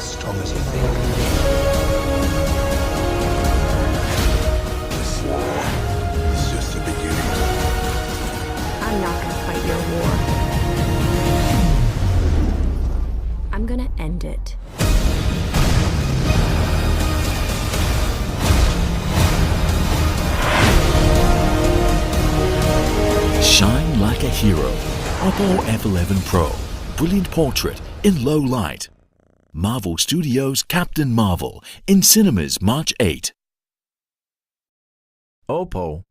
as strong as you think. This war is just the beginning. I'm not gonna fight your war. I'm gonna end it. Shine like a hero. Oppo F11 Pro. Brilliant portrait in low light. Marvel Studios' Captain Marvel in cinemas March 8. Oppo